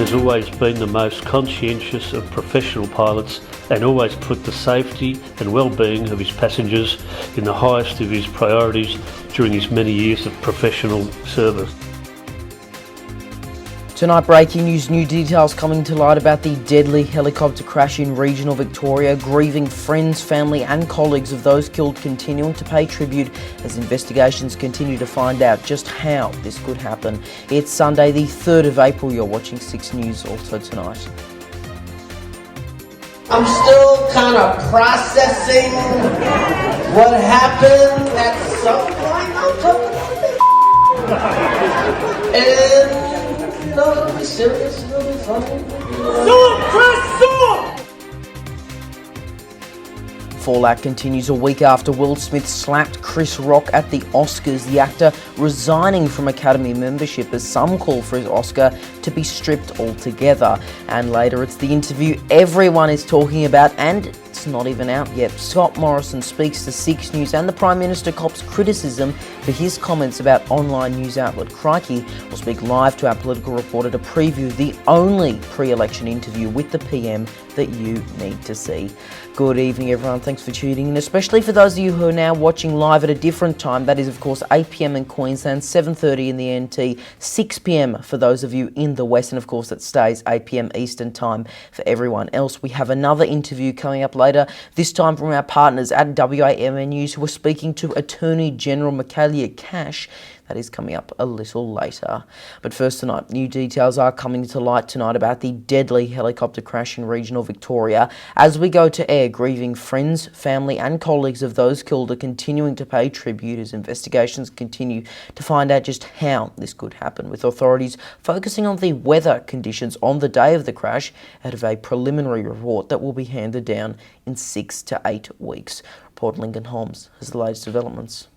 has always been the most conscientious of professional pilots and always put the safety and well-being of his passengers in the highest of his priorities during his many years of professional service. Tonight, breaking news, new details coming to light about the deadly helicopter crash in regional Victoria, grieving friends, family and colleagues of those killed continuing to pay tribute as investigations continue to find out just how this could happen. It's Sunday the 3rd of April, you're watching 6 News also tonight. I'm still kind of processing what happened at some point. I'm talking about it. And it'll be serious, it'll be funny. Fallout continues a week after Will Smith slapped Chris Rock at the Oscars, the actor resigning from Academy membership as some call for his Oscar to be stripped altogether. And later it's the interview everyone is talking about, and it's not even out yet. Scott Morrison speaks to 6 News and the Prime Minister cops criticism for his comments about online news outlet Crikey. We'll speak live to our political reporter to preview the only pre-election interview with the PM that you need to see. Good evening everyone, thanks for tuning in, especially for those of you who are now watching live at a different time. That is of course 8 PM in Queensland, 7:30 in the NT, 6 PM for those of you in the West, and of course it stays 8 PM Eastern time for everyone else. We have another interview coming up later, this time from our partners at WAMN News who are speaking to Attorney General Michaelia Cash. That is coming up a little later. But first tonight, new details are coming to light tonight about the deadly helicopter crash in regional Victoria. As we go to air, grieving friends, family and colleagues of those killed are continuing to pay tribute as investigations continue to find out just how this could happen, with authorities focusing on the weather conditions on the day of the crash out of a preliminary report that will be handed down in 6 to 8 weeks. Reporter Lincoln Holmes has the latest developments.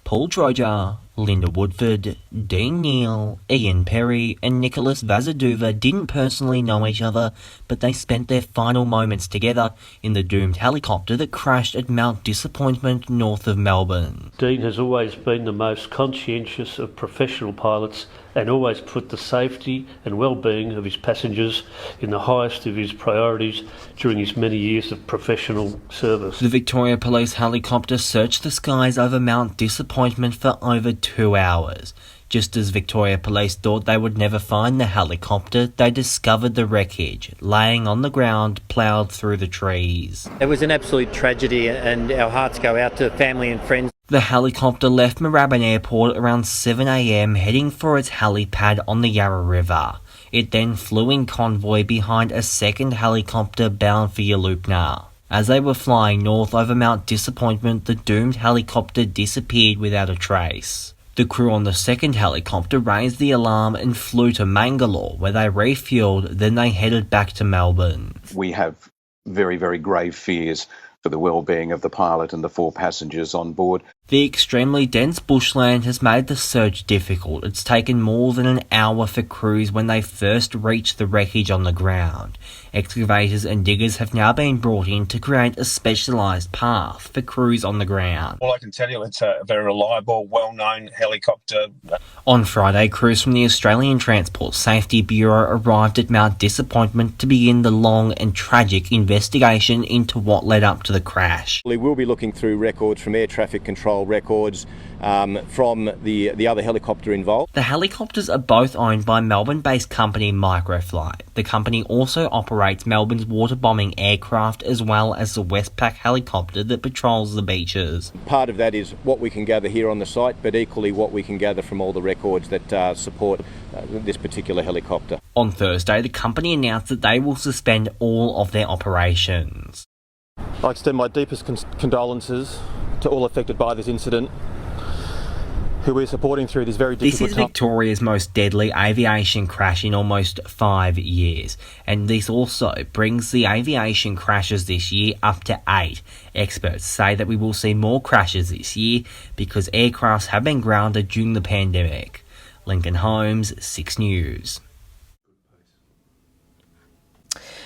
Paul Droger, Linda Woodford, Dean Neal, Ian Perry and Nicholas Vazaduva didn't personally know each other, but they spent their final moments together in the doomed helicopter that crashed at Mount Disappointment north of Melbourne. Dean has always been the most conscientious of professional pilots and always put the safety and well-being of his passengers in the highest of his priorities during his many years of professional service. The Victoria Police helicopter searched the skies over Mount Disappointment for over 2 hours. Just as Victoria Police thought they would never find the helicopter, they discovered the wreckage, laying on the ground, ploughed through the trees. It was an absolute tragedy and our hearts go out to family and friends. The helicopter left Moorabbin Airport around 7 AM heading for its helipad on the Yarra River. It then flew in convoy behind a second helicopter bound for Yaloopna. As they were flying north over Mount Disappointment, the doomed helicopter disappeared without a trace. The crew on the second helicopter raised the alarm and flew to Mangalore, where they refueled, then they headed back to Melbourne. We have very, very grave fears for the well-being of the pilot and the 4 passengers on board. The extremely dense bushland has made the search difficult. It's taken more than an hour for crews when they first reached the wreckage on the ground. Excavators and diggers have now been brought in to create a specialised path for crews on the ground. All I can tell you, it's a very reliable, well-known helicopter. On Friday, crews from the Australian Transport Safety Bureau arrived at Mount Disappointment to begin the long and tragic investigation into what led up to the crash. We will be looking through records from air traffic control records from the other helicopter involved. The helicopters are both owned by Melbourne-based company Microflight. The company also operates Melbourne's water-bombing aircraft as well as the Westpac helicopter that patrols the beaches. Part of that is what we can gather here on the site, but equally what we can gather from all the records that support this particular helicopter. On Thursday, the company announced that they will suspend all of their operations. I extend my deepest condolences to all affected by this incident, who we're supporting through this very difficult time. This is Victoria's most deadly aviation crash in almost 5 years, and this also brings the aviation crashes this year up to 8. Experts say that we will see more crashes this year because aircrafts have been grounded during the pandemic. Lincoln Holmes, 6 News.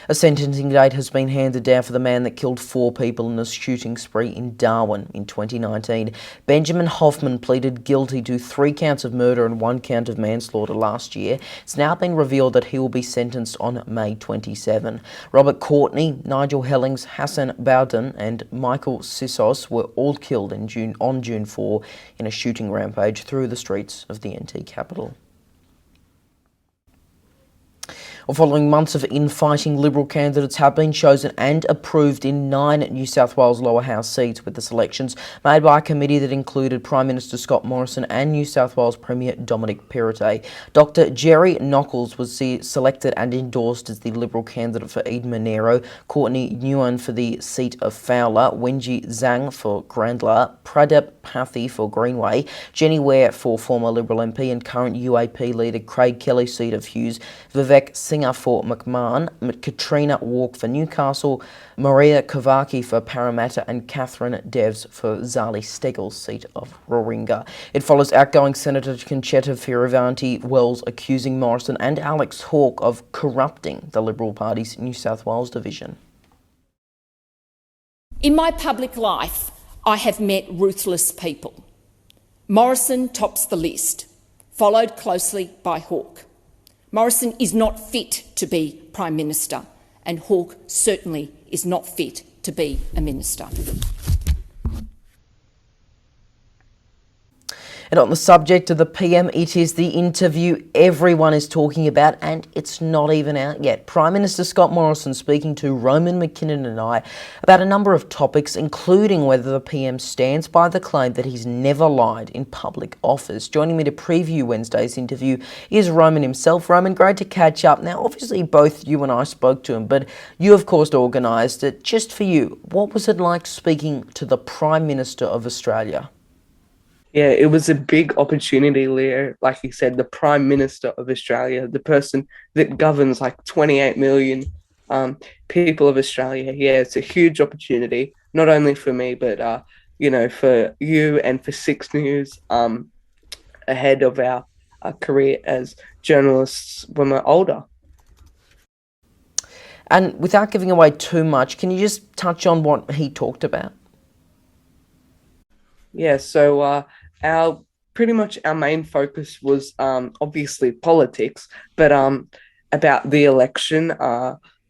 A sentencing date has been handed down for the man that killed 4 people in a shooting spree in Darwin in 2019. Benjamin Hoffman pleaded guilty to 3 counts of murder and 1 count of manslaughter last year. It's now been revealed that he will be sentenced on May 27. Robert Courtney, Nigel Hellings, Hassan Bowden and Michael Sissos were all killed on June 4 in a shooting rampage through the streets of the NT capital. Well, following months of infighting, Liberal candidates have been chosen and approved in 9 New South Wales lower house seats, with the selections made by a committee that included Prime Minister Scott Morrison and New South Wales Premier Dominic Perrottet. Dr Jerry Nockels was selected and endorsed as the Liberal candidate for Eden Monero, Courtney Nguyen for the seat of Fowler, Wenji Zhang for Grandler, Pradip Pathi for Greenway, Jenny Ware for former Liberal MP and current UAP leader Craig Kelly seat of Hughes, Vivek Singer for McMahon, Katrina Walk for Newcastle, Maria Kovacki for Parramatta and Catherine Devs for Zali Steggall's seat of Warringah. It follows outgoing Senator Conchetta Fierravanti Wells accusing Morrison and Alex Hawke of corrupting the Liberal Party's New South Wales division. In my public life, I have met ruthless people. Morrison tops the list, followed closely by Hawke. Morrison is not fit to be Prime Minister, and Hawke certainly is not fit to be a minister. And on the subject of the PM, it is the interview everyone is talking about, and it's not even out yet. Prime Minister Scott Morrison speaking to Roman McKinnon and I about a number of topics, including whether the PM stands by the claim that he's never lied in public office. Joining me to preview Wednesday's interview is Roman himself. Roman, great to catch up. Now, obviously, both you and I spoke to him, but you, of course, organised it. Just for you, what was it like speaking to the Prime Minister of Australia? Yeah, it was a big opportunity, Leo. Like you said, the Prime Minister of Australia, the person that governs like 28 million people of Australia. Yeah, it's a huge opportunity, not only for me, but, for you and for 6 News ahead of our career as journalists when we're older. And without giving away too much, can you just touch on what he talked about? Yeah, so our main focus was obviously politics, but about the election.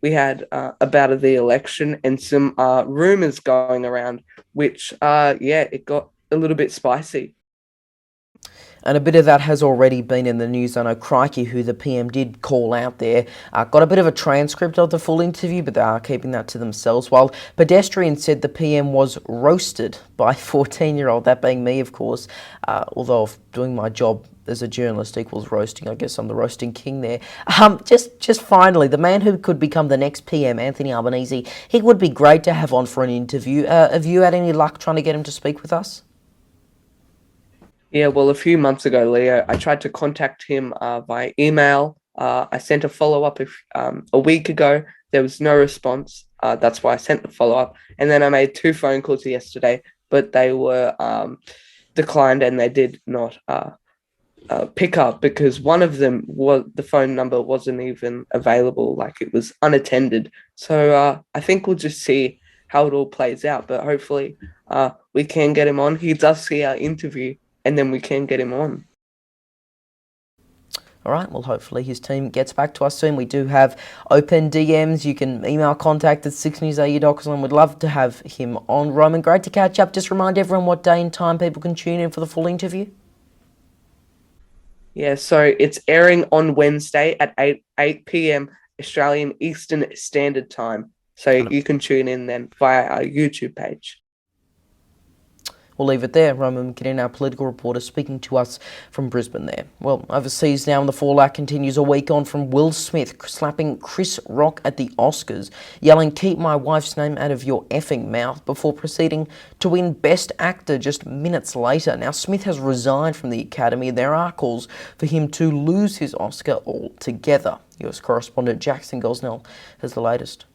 We had about the election and some rumours going around, which it got a little bit spicy. And a bit of that has already been in the news. I know Crikey, who the PM did call out there, got a bit of a transcript of the full interview, but they are keeping that to themselves. While Pedestrian said the PM was roasted by a 14-year-old, that being me, of course. Although if doing my job as a journalist equals roasting, I guess I'm the roasting king there. Just finally, the man who could become the next PM, Anthony Albanese, he would be great to have on for an interview. Have you had any luck trying to get him to speak with us? Yeah, well, a few months ago, Leo, I tried to contact him via email. I sent a follow-up a week ago. There was no response. That's why I sent the follow-up. And then I made 2 phone calls yesterday, but they were declined and they did not pick up because one of them, the phone number wasn't even available, like it was unattended. So I think we'll just see how it all plays out, but hopefully we can get him on. He does see our interview, and then we can get him on. All right, well, hopefully his team gets back to us soon. We do have open DMs. You can email contact at 6newsau.com. We'd love to have him on. Roman, great to catch up. Just remind everyone what day and time people can tune in for the full interview. Yeah, so it's airing on Wednesday at 8 p.m. Australian Eastern Standard Time. So you can tune in then via our YouTube page. We'll leave it there. Roman McKinnon, our political reporter, speaking to us from Brisbane there. Well, overseas now, and the fallout continues a week on from Will Smith slapping Chris Rock at the Oscars, yelling, "Keep my wife's name out of your effing mouth," before proceeding to win Best Actor just minutes later. Now, Smith has resigned from the Academy, and there are calls for him to lose his Oscar altogether. US correspondent Jackson Gosnell has the latest.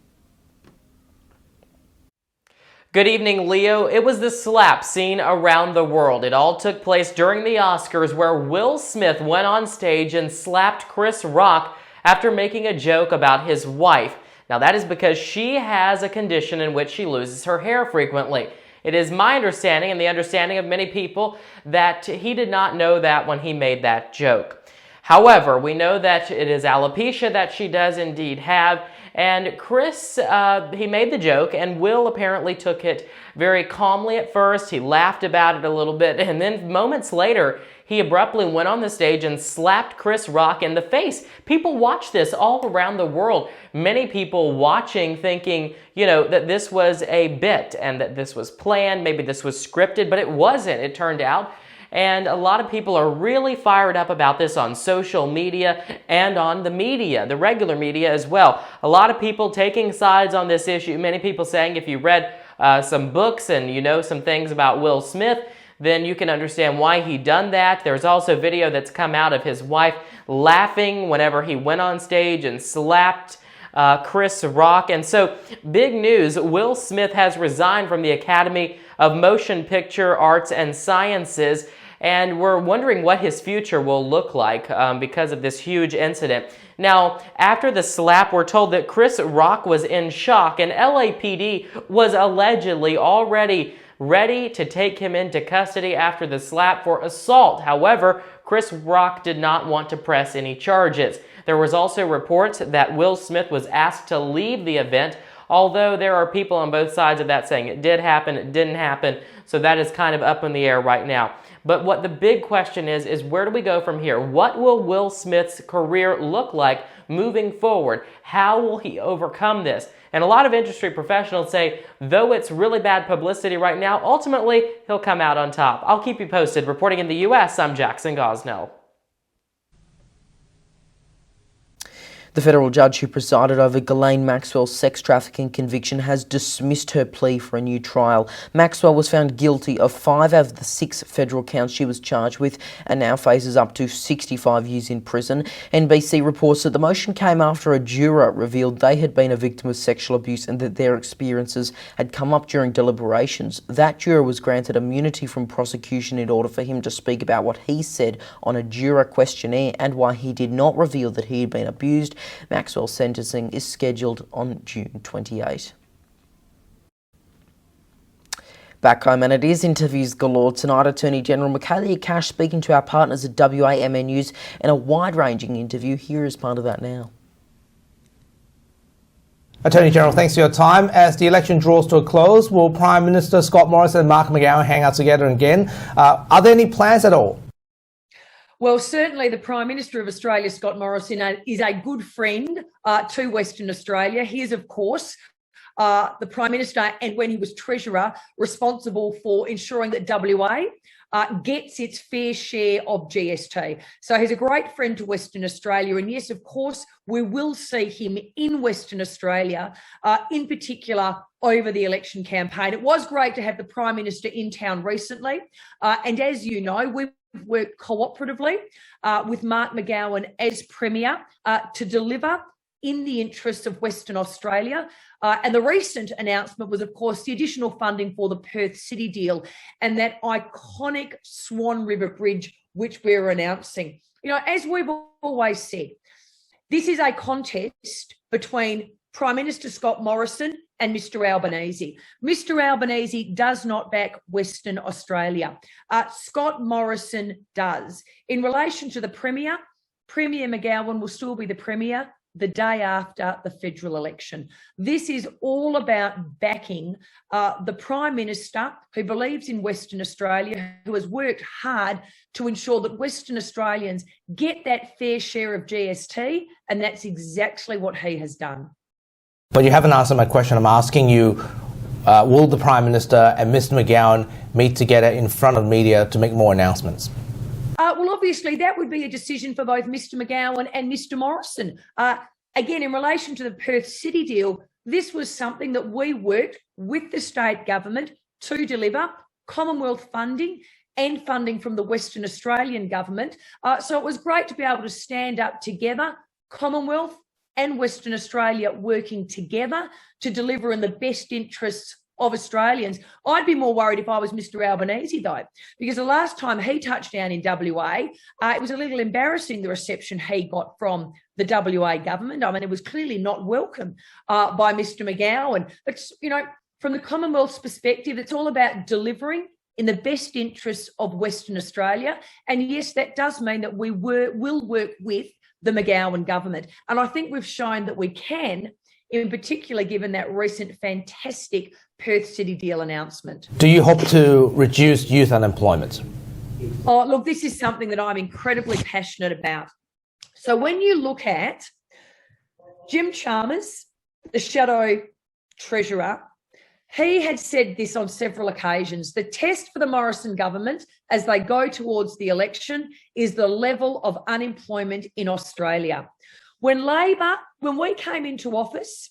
Good evening, Leo. It was the slap seen around the world. It all took place during the Oscars, where Will Smith went on stage and slapped Chris Rock after making a joke about his wife. Now that is because she has a condition in which she loses her hair frequently. It is my understanding and the understanding of many people that he did not know that when he made that joke. However, we know that it is alopecia that she does indeed have, and Chris, he made the joke, and Will apparently took it very calmly at first. He laughed about it a little bit, and then moments later, he abruptly went on the stage and slapped Chris Rock in the face. People watch this all around the world. Many people watching thinking, you know, that this was a bit and that this was planned, maybe this was scripted, but it wasn't, it turned out. And a lot of people are really fired up about this on social media and on the media, the regular media as well. A lot of people taking sides on this issue. Many people saying if you read some books and you know some things about Will Smith, then you can understand why he done that. There's also video that's come out of his wife laughing whenever he went on stage and slapped Chris Rock. And so, big news, Will Smith has resigned from the Academy of Motion Picture Arts and Sciences, and we're wondering what his future will look like because of this huge incident. Now, after the slap, we're told that Chris Rock was in shock, and LAPD was allegedly already ready to take him into custody after the slap for assault. However, Chris Rock did not want to press any charges. There was also reports that Will Smith was asked to leave the event, although there are people on both sides of that saying it did happen, it didn't happen, so that is kind of up in the air right now. But what the big question is where do we go from here? What will Will Smith's career look like moving forward? How will he overcome this? And a lot of industry professionals say, though it's really bad publicity right now, ultimately, he'll come out on top. I'll keep you posted. Reporting in the U.S., I'm Jackson Gosnell. The federal judge who presided over Ghislaine Maxwell's sex trafficking conviction has dismissed her plea for a new trial. Maxwell was found guilty of 5 out of the 6 federal counts she was charged with and now faces up to 65 years in prison. NBC reports that the motion came after a juror revealed they had been a victim of sexual abuse and that their experiences had come up during deliberations. That juror was granted immunity from prosecution in order for him to speak about what he said on a juror questionnaire and why he did not reveal that he had been abused. Maxwell's sentencing is scheduled on June 28. Back home, and it is interviews galore tonight. Attorney General Michaelia Cash speaking to our partners at WAMN News in a wide-ranging interview. Here is part of that now. Attorney General, thanks for your time. As the election draws to a close, will Prime Minister Scott Morrison and Mark McGowan hang out together again? Are there any plans at all? Well, certainly the Prime Minister of Australia, Scott Morrison, is a good friend to Western Australia. He is, of course, the Prime Minister, and when he was Treasurer, responsible for ensuring that WA gets its fair share of GST. So he's a great friend to Western Australia. And yes, of course, we will see him in Western Australia, in particular over the election campaign. It was great to have the Prime Minister in town recently. And as you know, we've worked cooperatively with Mark McGowan as Premier to deliver in the interests of Western Australia. And the recent announcement was, of course, the additional funding for the Perth City deal and that iconic Swan River Bridge, which we're announcing. You know, as we've always said, this is a contest between Prime Minister Scott Morrison and Mr Albanese. Mr Albanese does not back Western Australia. Scott Morrison does. In relation to the Premier, Premier McGowan will still be the Premier the day after the federal election. This is all about backing the Prime Minister who believes in Western Australia, who has worked hard to ensure that Western Australians get that fair share of GST, and that's exactly what he has done. But you haven't answered my question. I'm asking you, will the Prime Minister and Mr McGowan meet together in front of media to make more announcements? Well, obviously, that would be a decision for both Mr McGowan and Mr Morrison. Again, in relation to the Perth City deal, this was something that we worked with the state government to deliver, Commonwealth funding and funding from the Western Australian government. So it was great to be able to stand up together, Commonwealth and Western Australia working together to deliver in the best interests of Australians. I'd be more worried if I was Mr. Albanese, though, because the last time he touched down in WA, it was a little embarrassing, the reception he got from the WA government. I mean, it was clearly not welcome by Mr. McGowan. But, you know, from the Commonwealth's perspective, it's all about delivering in the best interests of Western Australia. And yes, that does mean that we will work with the McGowan government. And I think we've shown that we can, in particular, given that recent fantastic Perth City deal announcement. Do you hope to reduce youth unemployment? Oh, look, this is something that I'm incredibly passionate about. So when you look at Jim Chalmers, the Shadow Treasurer, he had said this on several occasions. The test for the Morrison government as they go towards the election is the level of unemployment in Australia. When we came into office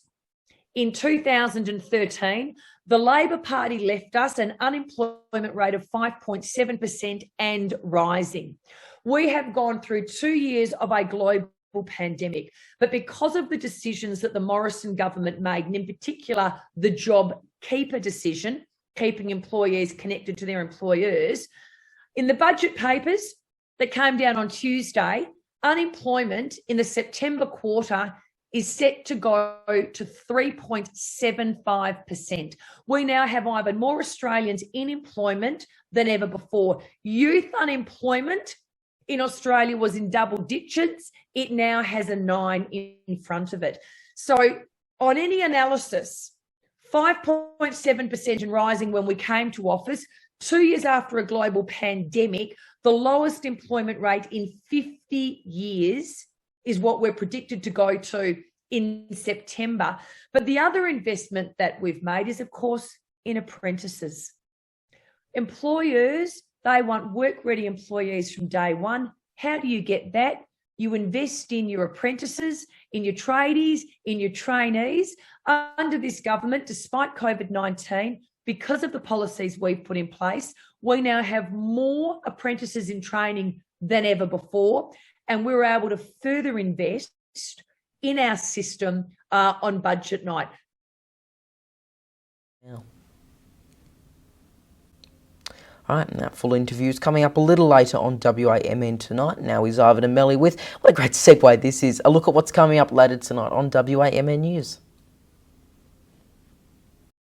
in 2013, the Labor Party left us an unemployment rate of 5.7% and rising. We have gone through 2 years of a global pandemic, but because of the decisions that the Morrison government made, and in particular the job keeper decision, keeping employees connected to their employers, in the budget papers that came down on Tuesday, unemployment in the September quarter is set to go to 3.75%. We now have even more Australians in employment than ever before. Youth unemployment in Australia was in double digits. It now has a 9 in front of it. So on any analysis, 5.7% and rising when we came to office, 2 years after a global pandemic, the lowest employment rate in 50 years is what we're predicted to go to in September. But the other investment that we've made is, of course, in apprentices. Employers, they want work-ready employees from day one. How do you get that? You invest in your apprentices, in your tradies, in your trainees. Under this government, despite COVID-19, because of the policies we've put in place, we now have more apprentices in training than ever before, and we're able to further invest in our system on budget night. Yeah. All right, and that full interview is coming up a little later on WAMN tonight. Now is Ivan and Melly with, what a great segue this is, a look at what's coming up later tonight on WAMN News.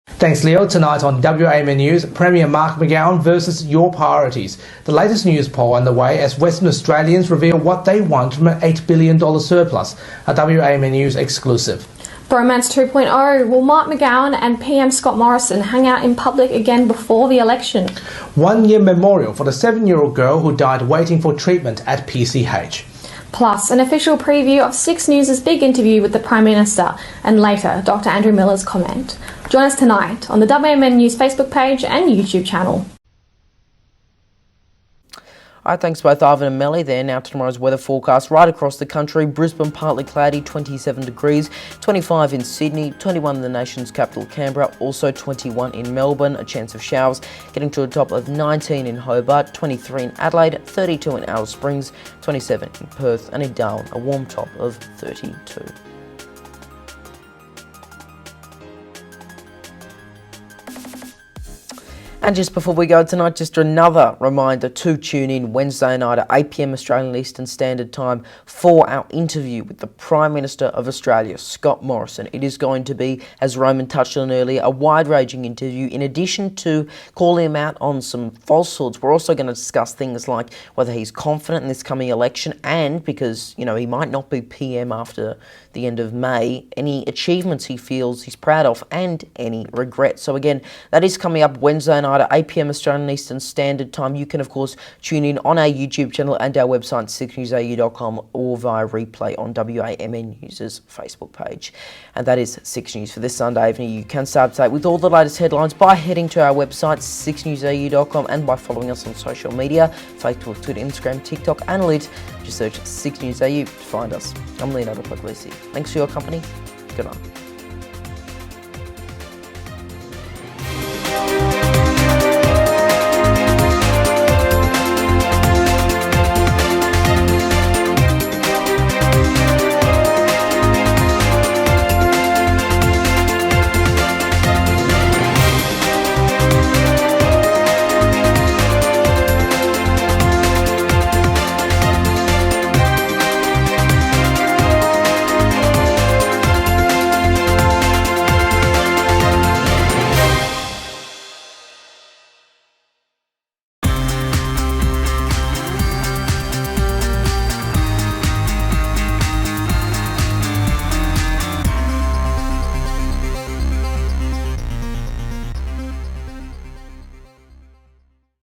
Thanks, Leo. Tonight on WAMN News, Premier Mark McGowan versus your priorities. The latest news poll underway as Western Australians reveal what they want from an $8 billion surplus. A WAMN News exclusive. Bromance 2.0. Will Mark McGowan and PM Scott Morrison hang out in public again before the election? 1 year memorial for the 7-year-old girl who died waiting for treatment at PCH. Plus, an official preview of 6 News' big interview with the Prime Minister, and later, Dr. Andrew Miller's comment. Join us tonight on the WAMN News Facebook page and YouTube channel. All right, thanks both Ivan and Melly there. Now to tomorrow's weather forecast right across the country. Brisbane partly cloudy, 27 degrees, 25 in Sydney, 21 in the nation's capital Canberra, also 21 in Melbourne, a chance of showers, getting to a top of 19 in Hobart, 23 in Adelaide, 32 in Alice Springs, 27 in Perth, and in Darwin, a warm top of 32. And just before we go tonight, just another reminder to tune in Wednesday night at 8 p.m. Australian Eastern Standard Time for our interview with the Prime Minister of Australia, Scott Morrison. It is going to be, as Roman touched on earlier, a wide-ranging interview. In addition to calling him out on some falsehoods, we're also going to discuss things like whether he's confident in this coming election and, because, you know, he might not be PM after the end of May, any achievements he feels he's proud of and any regrets. So again, that is coming up Wednesday night at 8 p.m. Australian Eastern Standard Time. You can, of course, tune in on our YouTube channel and our website, 6newsau.com, or via replay on WAMN News' Facebook page. And that is 6 News for this Sunday evening. You can stay up to date with all the latest headlines by heading to our website, 6newsau.com, and by following us on social media, Facebook, Twitter, Instagram, TikTok, and Lit. Just search 6 News AU to find us. I'm Leonardo Puglisi. Thanks for your company. Good night.